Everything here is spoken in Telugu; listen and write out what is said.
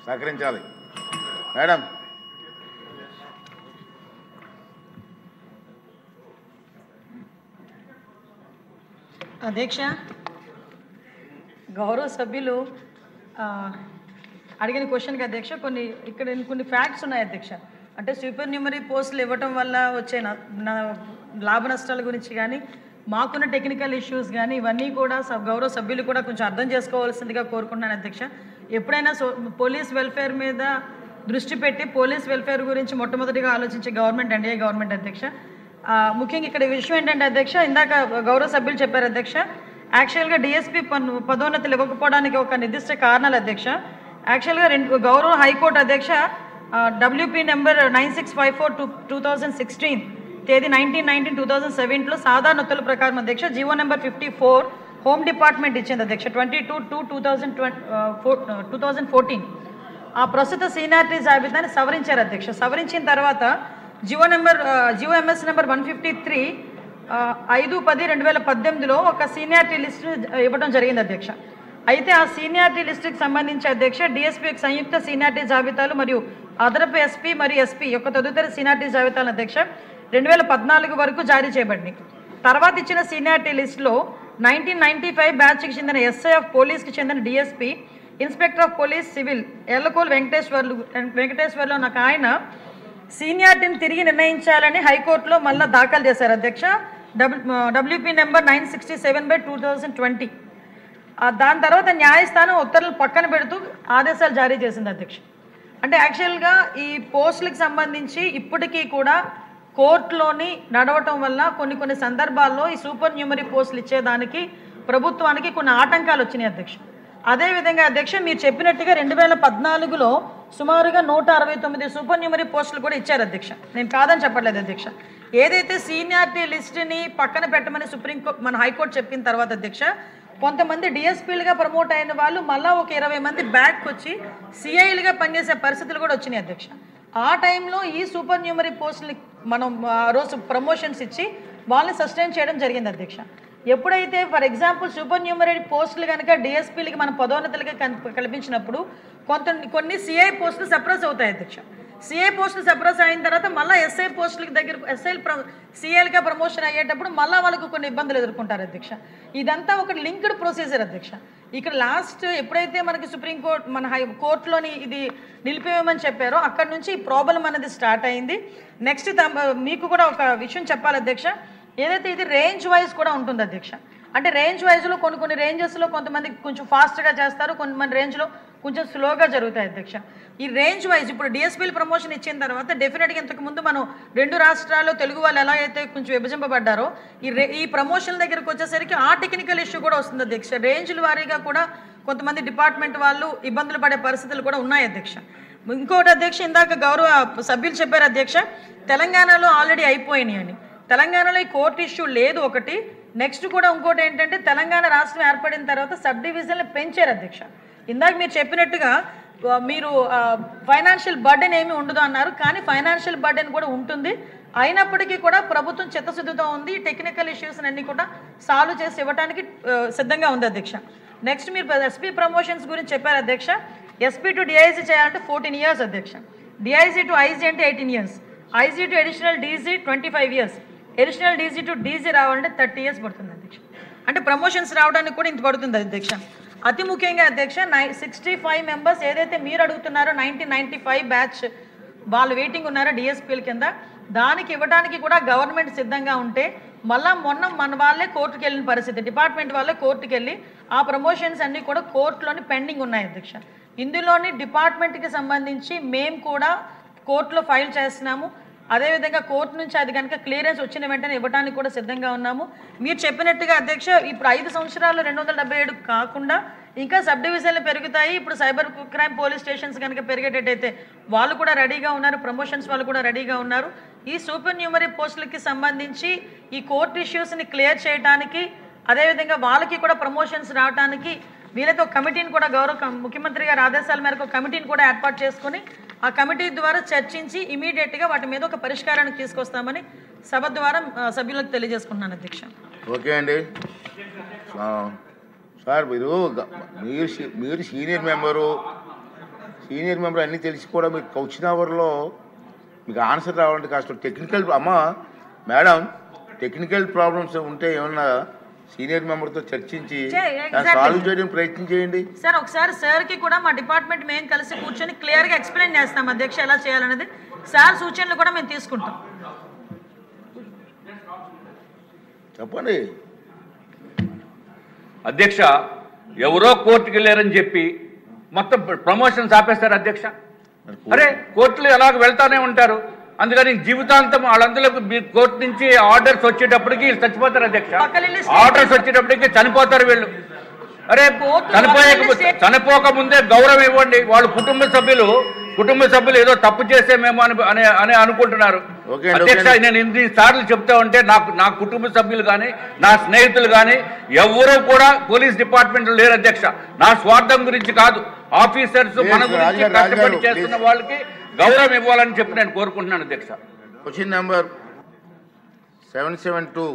సహకరించాలి. మేడం అధ్యక్ష, గౌరవ సభ్యులు అడిగిన క్వశ్చన్కి అధ్యక్ష కొన్ని ఫ్యాక్ట్స్ ఉన్నాయి అధ్యక్ష. అంటే సూపర్ న్యూమరీ పోస్టులు ఇవ్వటం వల్ల వచ్చే లాభ నష్టాల గురించి కానీ మాకున్న టెక్నికల్ ఇష్యూస్ కానీ ఇవన్నీ కూడా గౌరవ సభ్యులు కూడా కొంచెం అర్థం చేసుకోవాల్సిందిగా కోరుకుంటున్నాను అధ్యక్ష. ఎప్పుడైనా పోలీస్ వెల్ఫేర్ మీద దృష్టి పెట్టి పోలీస్ వెల్ఫేర్ గురించి మొట్టమొదటిగా ఆలోచించే గవర్నమెంట్ ఎన్డీఏ గవర్నమెంట్ అధ్యక్ష. ముఖ్యంగా ఇక్కడ విషయం ఏంటంటే అధ్యక్ష, ఇందాక గౌరవ సభ్యులు చెప్పారు అధ్యక్ష, యాక్చువల్గా డిఎస్పీ పదోన్నతులు ఇవ్వకపోవడానికి ఒక నిర్దిష్ట కారణాలు అధ్యక్ష. యాక్చువల్గా గౌరవ హైకోర్టు అధ్యక్ష WP నెంబర్ 9654/2016 తేదీ 19/19/2007లో సాధారణ ఉత్తర్వుల ప్రకారం అధ్యక్ష జీవో నెంబర్ 54 హోమ్ డిపార్ట్మెంట్ ఇచ్చింది అధ్యక్ష 22/2/2014. ఆ ప్రస్తుత సీనియారిటీ జాబితాని సవరించారు అధ్యక్ష. సవరించిన తర్వాత జియో ఎంఎస్ నెంబర్ 153 5/10/2018లో ఒక సీనియారిటీ లిస్టు ఇవ్వడం జరిగింది అధ్యక్ష. అయితే ఆ సీనియారిటీ లిస్టుకి సంబంధించి అధ్యక్ష డిఎస్పీ యొక్క సంయుక్త సీనియారిటీ జాబితాలు మరియు అదనపు ఎస్పీ మరియు ఎస్పీ యొక్క తదుపరి సీనియారిటీ జాబితాలు అధ్యక్ష 2014 వరకు జారీ చేయబడింది. తర్వాత ఇచ్చిన సీనియారిటీ లిస్టులో 1995 బ్యాచ్కి చెందిన ఎస్ఐ ఆఫ్ పోలీస్కి చెందిన DSP, inspector of police civil ఎల్లకోల్ వెంకటేశ్వర్లు నాకు ఆయన సీనియారిటీని తిరిగి నిర్ణయించాలని హైకోర్టులో మళ్ళీ దాఖలు చేశారు అధ్యక్ష WP నెంబర్ 967/2020. దాని తర్వాత న్యాయస్థానం ఉత్తర్వులు పక్కన పెడుతూ ఆదేశాలు జారీ చేసింది అధ్యక్ష. అంటే యాక్చువల్గా ఈ పోస్టులకు సంబంధించి ఇప్పటికీ కూడా కోర్టులోని నడవటం వల్ల కొన్ని సందర్భాల్లో ఈ సూపర్ న్యూమరీ పోస్టులు ఇచ్చేదానికి ప్రభుత్వానికి కొన్ని ఆటంకాలు వచ్చినాయి అధ్యక్ష. అదేవిధంగా అధ్యక్ష మీరు చెప్పినట్టుగా 2014లో సుమారుగా 169 సూపర్ న్యూమరీ పోస్టులు కూడా ఇచ్చారు అధ్యక్ష. నేను కాదని చెప్పట్లేదు అధ్యక్ష. ఏదైతే సీనియారిటీ లిస్టుని పక్కన పెట్టమని సుప్రీంకోర్టు మన హైకోర్టు చెప్పిన తర్వాత అధ్యక్ష కొంతమంది డిఎస్పీలుగా ప్రమోట్ అయిన వాళ్ళు మళ్ళీ ఒక 20 మంది బ్యాక్ వచ్చి సిఐలుగా పనిచేసే పరిస్థితులు కూడా వచ్చినాయి అధ్యక్ష. ఆ టైంలో ఈ సూపర్ న్యూమరీ పోస్టులు మనం ఆ రోజు ప్రమోషన్స్ ఇచ్చి వాళ్ళని సస్టైన్ చేయడం జరిగింది అధ్యక్ష. ఎప్పుడైతే ఫర్ ఎగ్జాంపుల్ సూపర్ న్యూమరీ పోస్టులు కనుక డిఎస్పీలకి మన పదోన్నతులుగా కల్పించినప్పుడు కొన్ని సిఐ పోస్టులు సప్రెస్ అవుతాయి అధ్యక్ష. సిఐ పోస్టులు సప్రెస్ అయిన తర్వాత మళ్ళీ ఎస్ఐ పోస్టులకి దగ్గర సిఐలుగా ప్రమోషన్ అయ్యేటప్పుడు మళ్ళీ వాళ్ళకు కొన్ని ఇబ్బందులు ఎదుర్కొంటారు అధ్యక్ష. ఇదంతా ఒక లింక్డ్ ప్రొసీజర్ అధ్యక్ష. ఇక్కడ లాస్ట్ ఎప్పుడైతే మనకి సుప్రీంకోర్టు మన కోర్టులోని ఇది నిలిపివేయమని చెప్పారో అక్కడ నుంచి ప్రాబ్లం అనేది స్టార్ట్ అయింది. నెక్స్ట్ మీకు కూడా ఒక విషయం చెప్పాలి అధ్యక్ష, ఏదైతే ఇది రేంజ్ వైజ్ కూడా ఉంటుంది అధ్యక్ష. అంటే రేంజ్ వైజ్లో కొన్ని రేంజెస్లో కొంతమంది కొంచెం ఫాస్ట్గా చేస్తారు, కొంతమంది రేంజ్లో కొంచెం స్లోగా జరుగుతాయి అధ్యక్ష. ఈ రేంజ్ వైజ్ ఇప్పుడు డిఎస్పీలు ప్రమోషన్ ఇచ్చిన తర్వాత డెఫినెట్గా ఇంతకుముందు మనం 2 రాష్ట్రాల్లో తెలుగు వాళ్ళు ఎలా అయితే కొంచెం విభజింపబడ్డారో ఈ ప్రమోషన్ల దగ్గరకు వచ్చేసరికి ఆ టెక్నికల్ ఇష్యూ కూడా వస్తుంది అధ్యక్ష. రేంజ్ల వారీగా కూడా కొంతమంది డిపార్ట్మెంట్ వాళ్ళు ఇబ్బందులు పడే పరిస్థితులు కూడా ఉన్నాయి అధ్యక్ష. ఇంకోటి అధ్యక్ష, ఇందాక గౌరవ సభ్యులు చెప్పారు అధ్యక్ష తెలంగాణలో ఆల్రెడీ అయిపోయినాయి అని. తెలంగాణలో ఈ కోర్టు ఇష్యూ లేదు ఒకటి. నెక్స్ట్ కూడా ఇంకోటి ఏంటంటే తెలంగాణ రాష్ట్రం ఏర్పడిన తర్వాత సబ్ డివిజన్లు పెంచారు అధ్యక్ష. ఇందాక మీరు చెప్పినట్టుగా మీరు ఫైనాన్షియల్ బర్డెన్ ఏమీ ఉండదు అన్నారు, కానీ ఫైనాన్షియల్ బర్డెన్ కూడా ఉంటుంది. అయినప్పటికీ కూడా ప్రభుత్వం చిత్తశుద్ధితో ఉంది, టెక్నికల్ ఇష్యూస్ అన్నీ కూడా సాల్వ్ చేసి ఇవ్వడానికి సిద్ధంగా ఉంది అధ్యక్ష. నెక్స్ట్ మీరు ఎస్పీ ప్రమోషన్స్ గురించి చెప్పారు అధ్యక్ష. ఎస్పీ టు డిఐజీ చేయాలంటే 14 years అధ్యక్ష. డిఐజీ టు ఐజీ అంటే 18 years, IG to additional DG 25 years, additional DG to DG రావాలంటే 30 years పడుతుంది అధ్యక్ష. అంటే ప్రమోషన్స్ రావడానికి కూడా ఇంత పడుతుంది అధ్యక్ష. అతి ముఖ్యంగా అధ్యక్ష 65 members ఏదైతే మీరు అడుగుతున్నారో 1995 బ్యాచ్ వాళ్ళు వెయిటింగ్ ఉన్నారో డిఎస్పీల కింద, దానికి ఇవ్వడానికి కూడా గవర్నమెంట్ సిద్ధంగా ఉంటే మొన్న మన వాళ్ళే కోర్టుకు వెళ్ళిన పరిస్థితి, డిపార్ట్మెంట్ వాళ్ళే కోర్టుకు వెళ్ళి ఆ ప్రమోషన్స్ అన్నీ కూడా కోర్టులోని పెండింగ్ ఉన్నాయి అధ్యక్ష. ఇందులోని డిపార్ట్మెంట్కి సంబంధించి మేము కూడా కోర్టులో ఫైల్ చేస్తున్నాము. అదేవిధంగా కోర్టు నుంచి అది కనుక క్లియరెన్స్ వచ్చిన వెంటనే ఇవ్వడానికి కూడా సిద్ధంగా ఉన్నాము. మీరు చెప్పినట్టుగా అధ్యక్ష ఇప్పుడు 5 సంవత్సరాలు 277 కాకుండా ఇంకా సబ్ డివిజన్లు పెరుగుతాయి. ఇప్పుడు సైబర్ క్రైమ్ పోలీస్ స్టేషన్స్ కనుక పెరిగేటట్టయితే వాళ్ళు కూడా రెడీగా ఉన్నారు, ప్రమోషన్స్ వాళ్ళు కూడా రెడీగా ఉన్నారు. ఈ సూపర్ న్యూమరీ పోస్టులకి సంబంధించి ఈ కోర్టు ఇష్యూస్ని క్లియర్ చేయడానికి, అదేవిధంగా వాళ్ళకి కూడా ప్రమోషన్స్ రావడానికి వీళ్ళతో కమిటీని కూడా గౌరవ ముఖ్యమంత్రి గారి ఆదేశాల మేరకు కమిటీని కూడా ఏర్పాటు చేసుకొని ఆ కమిటీ ద్వారా చర్చించి ఇమీడియట్గా వాటి మీద ఒక పరిష్కారానికి తీసుకొస్తామని సభ ద్వారా సభ్యులకు తెలియజేసుకుంటున్నాను అధ్యక్ష. ఓకే అండి సార్, మీరు సీనియర్ మెంబరు, సీనియర్ మెంబర్ అన్నీ తెలిసి కూడా మీకు క్వశ్చన్ అవర్లో మీకు ఆన్సర్ రావాలంటే కష్టం. టెక్నికల్ మేడం టెక్నికల్ ప్రాబ్లమ్స్ ఉంటే ఏమన్నా సీనియర్ మెంబర్తో చర్చించి సాల్వ్ చేయడం ప్రయత్నం చేయండి. సార్ ఒకసారి సార్కి కూడా మా డిపార్ట్మెంట్ మేము కలిసి కూర్చొని క్లియర్గా ఎక్స్ప్లెయిన్ చేస్తాం అధ్యక్ష ఎలా చేయాలనేది. సార్ సూచనలు కూడా మేము తీసుకుంటాం. చెప్పండి అధ్యక్ష. ఎవరో కోర్టుకి వెళ్ళారని చెప్పి మొత్తం ప్రమోషన్స్ ఆపేస్తారు అధ్యక్ష. అరే కోర్టులు ఎలాగ వెళ్తానే ఉంటారు, అందుకని జీవితాంతం వాళ్ళందరూ కోర్టు నుంచి ఆర్డర్స్ వచ్చేటప్పటికి చచ్చిపోతారు అధ్యక్ష. ఆర్డర్స్ వచ్చేటప్పటికి చనిపోతారు వీళ్ళు. అరే చనిపోక ముందే గౌరవం ఇవ్వండి. వాళ్ళు కుటుంబ సభ్యులు ఏదో తప్పు చేసేమేమో అని అనుకుంటున్నారు అధ్యక్ష. నేను ఇన్ని సార్లు చెప్తా ఉంటే నా కుటుంబ సభ్యులు కానీ నా స్నేహితులు కానీ ఎవరూ కూడా పోలీస్ డిపార్ట్మెంట్ లేరు అధ్యక్ష. నా స్వార్థం గురించి కాదు, ఆఫీసర్స్ మన గురించి కష్టపడి చేస్తున్న వాళ్ళకి గౌరవం ఇవ్వాలని చెప్పి నేను కోరుకుంటున్నాను అధ్యక్ష. Question number 772